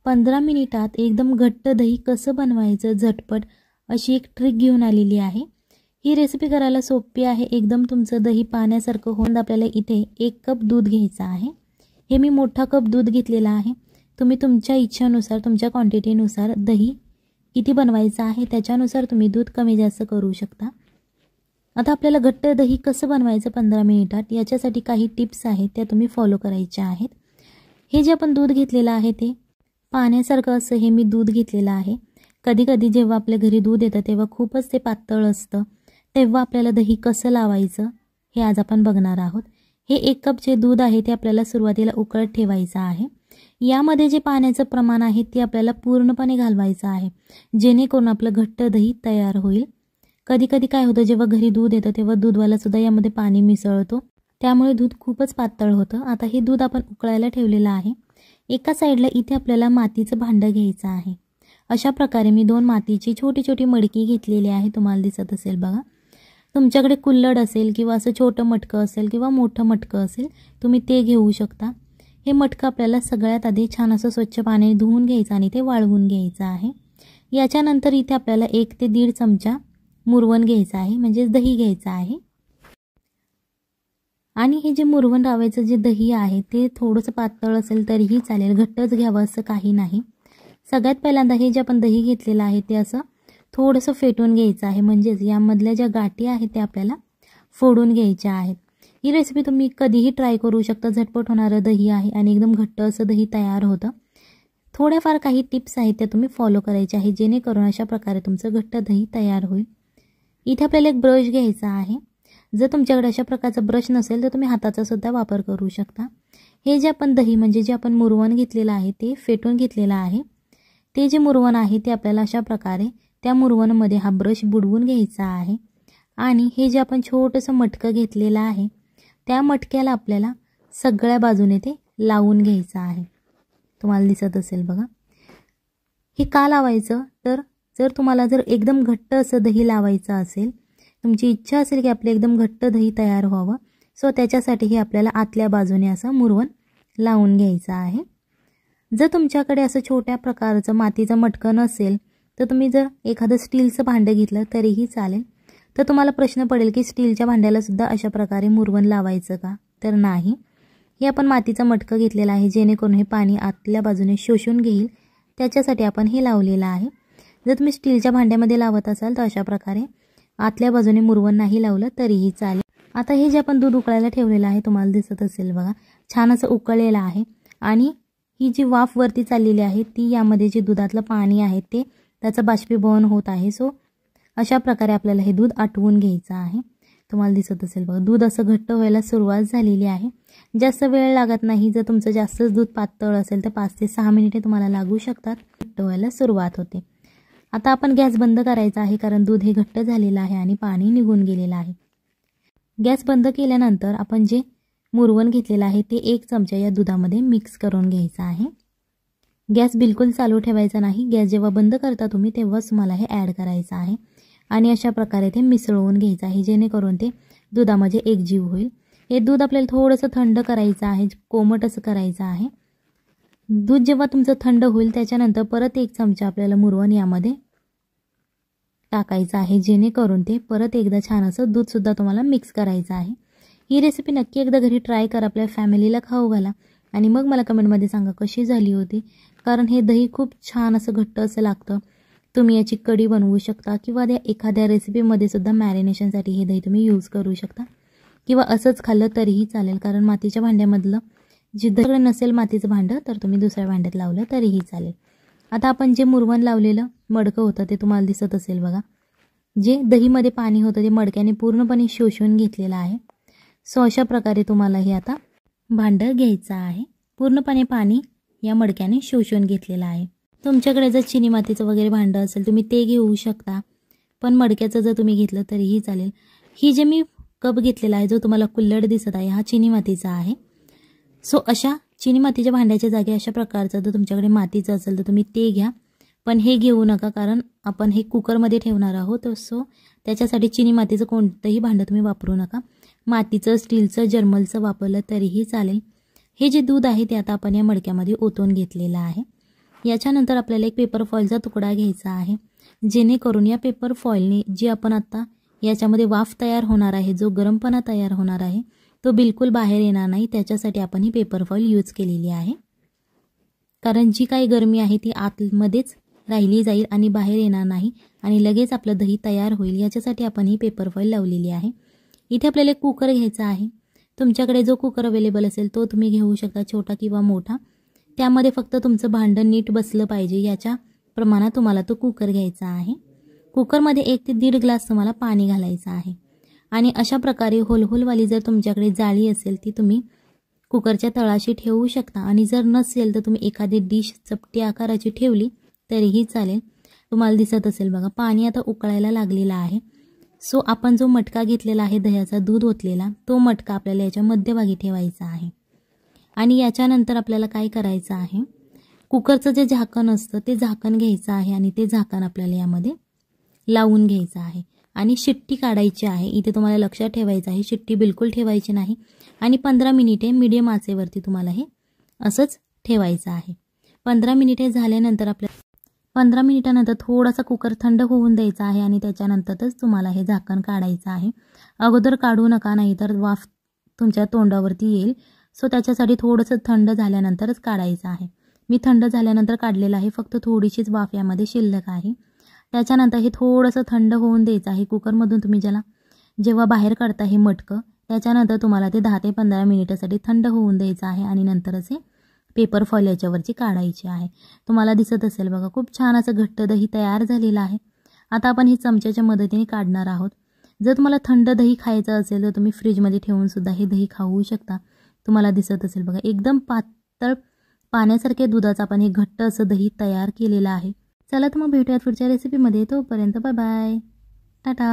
15 मिनिटात एकदम घट्ट दही कसं बनवायचं झटपट अशी एक ट्रिक घेऊन आलेली आहे। ही रेसिपी करायला सोपी आहे, एकदम तुमचं दही पाण्यासारखं होऊन आपल्याला इथे 1 कप दूध घ्यायचं आहे। हे मी मोठा कप दूध घेतलेला आहे। तुम्ही तुमच्या इच्छेनुसार तुमच्या क्वांटिटीनुसार दही किती बनवायचं आहे त्याच्यानुसार तुम्ही दूध कमी जास्त करू शकता। आता आपल्याला घट्ट दही कसं बनवायचं 15 मिनिटात याच्यासाठी काही टिप्स आहेत त्या तुम्ही फॉलो करायच्या आहेत। हे जे आपण दूध घेतलेलं आहे ते पाण्यासारखं असं हे मी दूध घेतलेलं आहे। कधी कधी जेव्हा आपल्या घरी दूध येतं तेव्हा खूपच ते पातळ असतं, तेव्हा आपल्याला दही कसं लावायचं हे आज आपण बघणार आहोत। हे 1 कप जे दूध आहे ते आपल्याला सुरुवातीला उकळत ठेवायचं आहे। यामध्ये जे पाण्याचं प्रमाण आहे ते आपल्याला पूर्णपणे घालवायचं आहे, जेणेकरून आपलं घट्ट दही तयार होईल। कधी कधी काय होतं, जेव्हा घरी दूध येतं तेव्हा दूधवाला सुद्धा यामध्ये पाणी मिसळतो, त्यामुळे दूध खूपच पातळ होतं। आता हे दूध आपण उकळायला ठेवलेलं आहे। एका साईडला इथे आपल्याला मातीचं भांडं घ्यायचं आहे। अशा प्रकारे मी 2 मातीची छोटी छोटी मडकी घेतलेली आहे, तुम्हाला दिसत असेल बघा। तुमच्याकडे कुल्हड असेल किंवा असं छोटं मटकं असेल किंवा मोठं मटकं असेल तुम्ही ते घेऊ शकता। हे मटकं आपल्याला सगळ्यात आधी छान असं स्वच्छ पाण्याने धुवून घ्यायचं आणि ते वाळवून घ्यायचं आहे। याच्यानंतर इथे आपल्याला 1 ते 1.5 चमचा मुरवण घ्यायचं आहे, म्हणजे दही घ्यायचं आहे। आणि हे जे मुरवण रावायचं जे दही आहे ते थोडंसं पातळ असेल तरीही चालेल, घट्टच घ्यावं असं काही नाही। सगळ्यात पहिल्यांदा हे जे आपण दही घेतलेलं आहे ते असं थोडंसं फेटून घ्यायचं आहे, म्हणजेच यामधल्या ज्या गाठी आहेत त्या आपल्याला फोडून घ्यायच्या आहेत। ही रेसिपी तुम्ही कधीही ट्राय करू शकता, झटपट होणारं दही आहे आणि एकदम घट्ट असं दही तयार होतं। थोड्याफार काही टिप्स आहेत त्या तुम्ही फॉलो करायच्या आहेत, जेणेकरून अशा प्रकारे तुमचं घट्ट दही तयार होईल। इथे आपल्याला एक ब्रश घ्यायचा आहे। जर तुमच्याकडे अशा प्रकारचा ब्रश नसेल तर तुम्ही हाताचा सुद्धा वापर करू शकता। हे जे आपण दही म्हणजे जे आपण मुरवण घेतलेलं आहे ते फेटून घेतलेलं आहे, ते जे मुरवण आहे ते आपल्याला अशा प्रकारे त्या मुरवणमध्ये हा ब्रश बुडवून घ्यायचा आहे। आणि हे जे आपण छोटंसं मटकं घेतलेलं आहे त्या मटक्याला आपल्याला सगळ्या बाजूने ते लावून घ्यायचं आहे, तुम्हाला दिसत असेल बघा। हे का लावायचं तर जर तुम्हाला एकदम घट्ट असं दही लावायचं असेल, तुमची इच्छा असेल की आपले एकदम घट्ट दही तयार व्हावं, सो त्याच्यासाठी हे आपल्याला आतल्या बाजूने असं मुरवण लावून घ्यायचं आहे। जर तुमच्याकडे असं छोट्या प्रकारचं मातीचं मटकं नसेल तर तुम्ही जर एखादं स्टीलचं भांडं घेतलं तरीही चालेल। तर तुम्हाला प्रश्न पडेल की स्टीलच्या भांड्याला सुद्धा अशा प्रकारे मुरवण लावायचं का, तर नाही। हे आपण मातीचं मटकं घेतलेलं आहे, जेणेकरून हे पाणी आतल्या बाजूने शोषून घेईल, त्याच्यासाठी आपण हे लावलेलं आहे। जर तुम्ही स्टीलच्या भांड्यामध्ये लावत असाल तर अशा प्रकारे आतल्या बाजूने मुरवण नाही लावलं तरीही चालेल। आता हे जे आपण दूध उकळायला ठेवलेलं आहे तुम्हाला दिसत असेल बघा, छान असं उकळलेलं आहे। आणि ही जी वाफ वरती चाललेली आहे ती यामध्ये जे दुधातलं पाणी आहे ते त्याचं बाष्पीभवन होत आहे। सो अशा प्रकारे आपल्याला हे दूध आटवून घ्यायचं आहे। तुम्हाला दिसत असेल बघा, दूध असं घट्ट व्हायला सुरुवात झालेली आहे। जास्त वेळ लागत नाही, जर तुमचं जास्तच दूध पातळ असेल तर 5 ते 6 मिनिटे तुम्हाला लागू शकतात, घट्ट व्हायला सुरुवात होते। आता आपण गॅस बंद करायचा आहे, कारण दूध हे घट्ट झालेलं आहे आणि पाणी निघून गेलेलं आहे। गॅस बंद केल्यानंतर आपण जे मुरवण घेतलेलं आहे ते 1 चमचा या दुधामध्ये मिक्स करून घ्यायचं आहे। गॅस बिलकुल चालू ठेवायचा नाही, गॅस जेव्हा बंद करता तुम्ही तेव्हाच तुम्हाला हे ॲड करायचं आहे। आणि अशा प्रकारे ते मिसळून घ्यायचं आहे, जेणेकरून ते दुधामध्ये एकजीव होईल। हे दूध आपल्याला थोडंसं थंड करायचं आहे, कोमट असं करायचं आहे। दूध जेव्हा तुमचं थंड होईल त्याच्यानंतर परत 1 चमचा आपल्याला मुरवण यामध्ये टाकायचं आहे, जेणेकरून ते परत एकदा छान असं दूध सुद्धा तुम्हाला मिक्स करायचं आहे। ही रेसिपी नक्की एकदा घरी ट्राय करा, आपल्या फॅमिलीला खाऊ घाला आणि मग मला कमेंटमध्ये सांगा कशी झाली होती, कारण हे दही खूप छान असं घट्ट असं लागतं। तुम्ही याची कढी बनवू शकता किंवा एखाद्या रेसिपीमध्ये सुद्धा मॅरिनेशनसाठी हे दही तुम्ही यूज करू शकता, किंवा असंच खाल्लं तरीही चालेल, कारण मातीच्या भांड्यामधलं जे दही नसेल मातीचं भांडं तर तुम्ही दुसऱ्या भांड्यात लावलं तरीही चालेल। आता आपण जे मुरवण लावलेलं मडकं होतं ते तुम्हाला दिसत असेल बघा, जे दहीमध्ये पाणी होतं ते मडक्याने पूर्णपणे शोषून घेतलेलं आहे। सो अशा प्रकारे तुम्हाला हे आता भांडं घ्यायचं आहे, पूर्णपणे पाणी या मडक्याने शोषून घेतलेलं आहे। तुमच्याकडे जर चिनी मातीचं वगैरे भांडं असेल तुम्ही ते घेऊ शकता, पण मडक्याचं जर तुम्ही घेतलं तरीही चालेल। ही जे मी कप घेतलेला आहे जो तुम्हाला कुल्हड दिसत आहे हा चिनी मातीचा आहे। सो अशा चिनी मातीच्या भांड्याच्या जागी अशा प्रकारचं जर तुमच्याकडे मातीचं असेल तर तुम्ही ते घ्या, पण हे घेऊ नका, कारण आपण हे कुकरमध्ये ठेवणार आहोत। सो त्याच्यासाठी चिनी मातीचं कोणतंही भांडं तुम्ही वापरू नका, मातीचं, स्टीलचं, जर्मलचं वापरलं तरीही चालेल। हे जे दूध आहे ते आता आपण या मडक्यामध्ये ओतून घेतलेलं आहे। याच्यानंतर आपल्याला एक पेपर फॉईलचा तुकडा घ्यायचा आहे, जेणेकरून या पेपर फॉईलने जी आपण आता याच्यामध्ये वाफ तयार होणार आहे, जो गरमपणा तयार होणार आहे तो बिलकुल बाहेर येणार नाही। त्याच्यासाठी आपण ही पेपर फॉईल यूज केलेली आहे, कारण जी काही गरमी आहे ती आतमध्येच राहिली जाईल आणि बाहेर येणार नाही आणि लगेच आपलं दही तयार होईल। याच्यासाठी आपण ही पेपर फॉईल लावलेली आहे। इथे आपल्याला एक कुकर घ्यायचा आहे। तुमच्याकडे जो कुकर अवेलेबल असेल तो तुम्ही घेऊ शकता, छोटा किंवा मोठा। त्यामध्ये फक्त तुमचं भांडं नीट बसलं पाहिजे याच्या प्रमाणात तुम्हाला तो कुकर घ्यायचा आहे। कुकरमध्ये 1 ते 1.5 ग्लास तुम्हाला पाणी घालायचं आहे आणि अशा प्रकारे होलहोलवाली जर तुमच्याकडे जाळी असेल ती तुम्ही कुकरच्या तळाशी ठेवू शकता आणि जर नसेल तर तुम्ही एखादी डिश चपटी आकाराची ठेवली तरीही चालेल। तुम्हाला दिसत असेल बघा, पाणी आता उकळायला लागलेलं आहे। सो आपण जो मटका घेतलेला आहे दह्याचा दूध ओतलेला, तो मटका आपल्याला याच्या मध्यभागी ठेवायचा आहे आणि याच्यानंतर आपल्याला काय करायचं आहे, कुकरचं जे झाकण असतं ते झाकण घ्यायचं आहे आणि ते झाकण आपल्याला यामध्ये लावून घ्यायचं आहे आणि शिट्टी काढायची आहे। इथे तुम्हाला लक्षात ठेवायचं आहे, शिट्टी बिलकुल ठेवायची नाही आणि 15 मिनिटे मीडियम आचेवरती तुम्हाला हे असंच ठेवायचं आहे। 15 मिनिटे झाल्यानंतर 15 मिनिटानंतर थोडासा कुकर थंड होऊन द्यायचा आहे आणि त्याच्यानंतरच तुम्हाला हे झाकण काढायचं आहे। अगोदर काढू नका, नाही तर वाफ तुमच्या तोंडावरती येईल। सो त्याच्यासाठी थोडंसं थंड झाल्यानंतरच काढायचं आहे। मी थंड झाल्यानंतर काढलेलं आहे, फक्त थोडीशीच वाफ यामध्ये शिल्लक आहे। त्याच्यानंतर हे थोडंसं थंड होऊन द्यायचं आहे कुकरमधून। तुम्ही जेव्हा बाहेर काढता हे मटकं, त्याच्यानंतर तुम्हाला ते 10 ते 15 मिनिटासाठी थंड होऊन द्यायचं आहे आणि नंतरच हे पेपर फॉईल याच्यावरची काढायची आहे। तुम्हाला दिसत असेल बघा, खूप छान असं घट्ट दही तयार झालेलं आहे। आता आपण हे चमच्याच्या मदतीने काढणार आहोत। जर तुम्हाला थंड दही खायचं असेल तर तुम्ही फ्रीजमध्ये ठेवून सुद्धा हे दही खाऊ शकता। तुम्हाला दिसत असेल बघा, एकदम पातळ पाण्यासारख्या दुधाचं आपण हे घट्ट असं दही तयार केलेलं आहे। चला तर मग भेटूयात पुढच्या रेसिपीमध्ये, तोपर्यंत बाय बाय, टाटा।